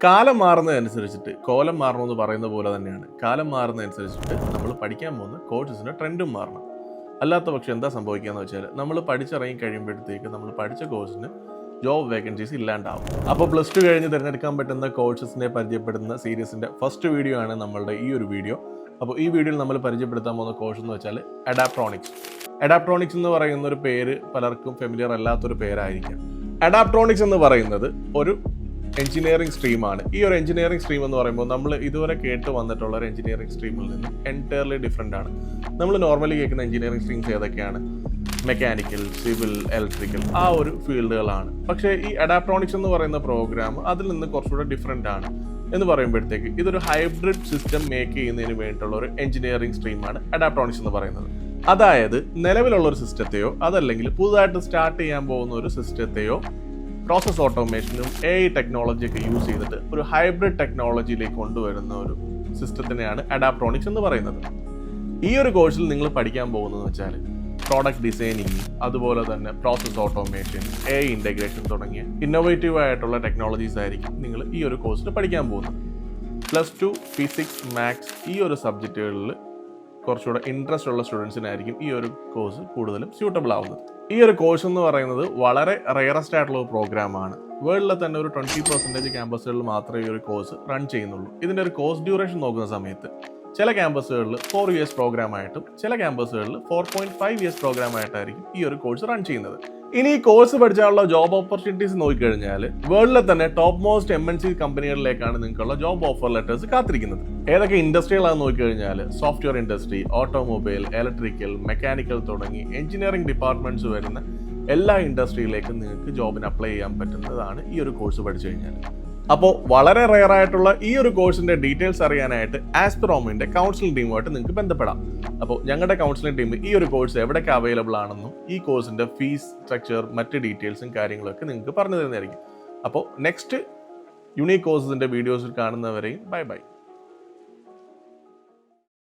കാലം മാറുന്നതനുസരിച്ചിട്ട് കോലം മാറണമെന്ന് പറയുന്ന പോലെ തന്നെയാണ് കാലം മാറുന്നതനുസരിച്ചിട്ട് നമ്മൾ പഠിക്കാൻ പോകുന്ന കോഴ്സസിൻ്റെ ട്രെൻഡും മാറണം. അല്ലാത്ത പക്ഷം എന്താ സംഭവിക്കുകയെന്ന് വെച്ചാൽ നമ്മൾ പഠിച്ചിറങ്ങി കഴിയുമ്പോഴത്തേക്ക് നമ്മൾ പഠിച്ച കോഴ്സിന് ജോബ് വേക്കൻസീസ് ഇല്ലാണ്ടാവും. അപ്പോൾ പ്ലസ് ടു കഴിഞ്ഞ് തിരഞ്ഞെടുക്കാൻ പറ്റുന്ന കോഴ്സസിനെ പരിചയപ്പെടുന്ന സീരീസിൻ്റെ ഫസ്റ്റ് വീഡിയോ ആണ് നമ്മളുടെ ഈ ഒരു വീഡിയോ. അപ്പോൾ ഈ വീഡിയോയിൽ നമ്മൾ പരിചയപ്പെടുത്താൻ പോകുന്ന കോഴ്സ് എന്ന് വെച്ചാൽ അഡാപ്ട്രോണിക്സ്. അഡാപ്ട്രോണിക്സ് എന്ന് പറയുന്ന ഒരു പേര് പലർക്കും ഫെമിലിയർ അല്ലാത്തൊരു പേരായിരിക്കാം. അഡാപ്ട്രോണിക്സ് എന്ന് പറയുന്നത് ഒരു എഞ്ചിനീയറിംഗ് സ്ട്രീമാണ്. ഈ ഒരു എഞ്ചിനീയറിംഗ് സ്ട്രീം എന്ന് പറയുമ്പോൾ നമ്മൾ ഇതുവരെ കേട്ട് വന്നിട്ടുള്ള ഒരു എഞ്ചിനീയറിംഗ് സ്ട്രീമിൽ നിന്ന് എൻറ്റയർലി ഡിഫറെൻ്റ് ആണ്. നമ്മൾ നോർമലി കേൾക്കുന്ന എഞ്ചിനീയറിംഗ് സ്ട്രീംസ് ഏതൊക്കെയാണ്? മെക്കാനിക്കൽ, സിവിൽ, ഇലക്ട്രിക്കൽ, ആ ഒരു ഫീൽഡുകളാണ്. പക്ഷേ ഈ അഡാപ്ട്രോണിക്സ് എന്ന് പറയുന്ന പ്രോഗ്രാം അതിൽ നിന്ന് കുറച്ചുകൂടെ ഡിഫറെൻ്റ് ആണ് എന്ന് പറയുമ്പോഴത്തേക്ക് ഇതൊരു ഹൈബ്രിഡ് സിസ്റ്റം മേക്ക് ചെയ്യുന്നതിന് വേണ്ടിയിട്ടുള്ള ഒരു എഞ്ചിനീയറിംഗ് സ്ട്രീമാണ് അഡാപ്ട്രോണിക്സ് എന്ന് പറയുന്നത്. അതായത് നിലവിലുള്ള ഒരു സിസ്റ്റത്തെയോ അതല്ലെങ്കിൽ പുതുതായിട്ട് സ്റ്റാർട്ട് ചെയ്യാൻ പോകുന്ന ഒരു സിസ്റ്റത്തെയോ പ്രോസസ് ഓട്ടോമേഷനും AI ടെക്നോളജിയൊക്കെ യൂസ് ചെയ്തിട്ട് ഒരു ഹൈബ്രിഡ് ടെക്നോളജിയിലേക്ക് കൊണ്ടുവരുന്ന ഒരു സിസ്റ്റത്തിനെയാണ് അഡാപ്ട്രോണിക്സ് എന്ന് പറയുന്നത്. ഈ ഒരു കോഴ്സിൽ നിങ്ങൾ പഠിക്കാൻ പോകുന്നതെന്ന് വെച്ചാൽ പ്രോഡക്റ്റ് ഡിസൈനിങ്, അതുപോലെ തന്നെ പ്രോസസ് ഓട്ടോമേഷൻ, AI ഇൻ്റഗ്രേഷൻ തുടങ്ങിയ ഇന്നോവേറ്റീവ് ആയിട്ടുള്ള ടെക്നോളജീസ് ആയിരിക്കും നിങ്ങൾ ഈ ഒരു കോഴ്സിൽ പഠിക്കാൻ പോകുന്നത്. +2 ഫിസിക്സ്, മാത്സ് ഈ ഒരു സബ്ജക്റ്റുകളിൽ കുറച്ചുകൂടെ ഇൻട്രസ്റ്റ് ഉള്ള സ്റ്റുഡൻസിനായിരിക്കും ഈ ഒരു കോഴ്സ് കൂടുതലും സ്യൂട്ടബിൾ ആവുന്നത്. ഈ ഒരു കോഴ്സ് എന്ന് പറയുന്നത് വളരെ റെയറസ്റ്റ് ആയിട്ടുള്ള ഒരു പ്രോഗ്രാമാണ്. വേൾഡിലെ തന്നെ ഒരു 20% ക്യാമ്പസുകളിൽ മാത്രമേ ഈ ഒരു കോഴ്സ് റൺ ചെയ്യുന്നുള്ളൂ. ഇതിൻ്റെ ഒരു കോഴ്സ് ഡ്യൂറേഷൻ നോക്കുന്ന സമയത്ത് ചില ക്യാമ്പസുകളിൽ 4 years പ്രോഗ്രാമായിട്ടും ചില ക്യാമ്പസുകളിൽ 4.5 years പ്രോഗ്രാമായിട്ടായിരിക്കും ഈ ഒരു കോഴ്സ് റൺ ചെയ്യുന്നത്. ഇനി ഈ കോഴ്സ് പഠിച്ചാലുള്ള ജോബ് ഓപ്പർച്യൂണിറ്റീസ് നോക്കിക്കഴിഞ്ഞാൽ വേൾഡിലെ തന്നെ ടോപ്പ് മോസ്റ്റ് MNC കമ്പനികളിലേക്കാണ് നിങ്ങൾക്കുള്ള ജോബ് ഓഫർ ലെറ്റേഴ്സ് കാത്തിരിക്കുന്നത്. ഏതൊക്കെ ഇൻഡസ്ട്രികളാണെന്ന് നോക്കിക്കഴിഞ്ഞാൽ software industry, automobile, electrical, mechanical തുടങ്ങി എഞ്ചിനീയറിംഗ് ഡിപ്പാർട്ട്മെന്റ്സ് വരുന്ന എല്ലാ ഇൻഡസ്ട്രിയിലേക്കും നിങ്ങൾക്ക് ജോബിന് അപ്ലൈ ചെയ്യാൻ പറ്റുന്നതാണ് ഈ ഒരു കോഴ്സ് പഠിച്ചു കഴിഞ്ഞാൽ. അപ്പോൾ വളരെ റെയർ ആയിട്ടുള്ള ഈ ഒരു കോഴ്സിന്റെ ഡീറ്റെയിൽസ് അറിയാനായിട്ട് ആസ്പിറോമിന്റെ കൗൺസിലിംഗ് ടീമുമായിട്ട് നിങ്ങൾക്ക് ബന്ധപ്പെടാം. അപ്പോൾ ഞങ്ങളുടെ കൗൺസിലിംഗ് ടീം ഈ ഒരു കോഴ്സ് എവിടെയൊക്കെ അവൈലബിൾ ആണെന്നും ഈ കോഴ്സിന്റെ ഫീസ് സ്ട്രക്ചർ, മറ്റ് ഡീറ്റെയിൽസും കാര്യങ്ങളൊക്കെ നിങ്ങൾക്ക് പറഞ്ഞു തരുന്നതായിരിക്കും. അപ്പോൾ നെക്സ്റ്റ് യുണീക് കോഴ്സസിന്റെ വീഡിയോസിൽ കാണുന്നവരെയും ബൈ.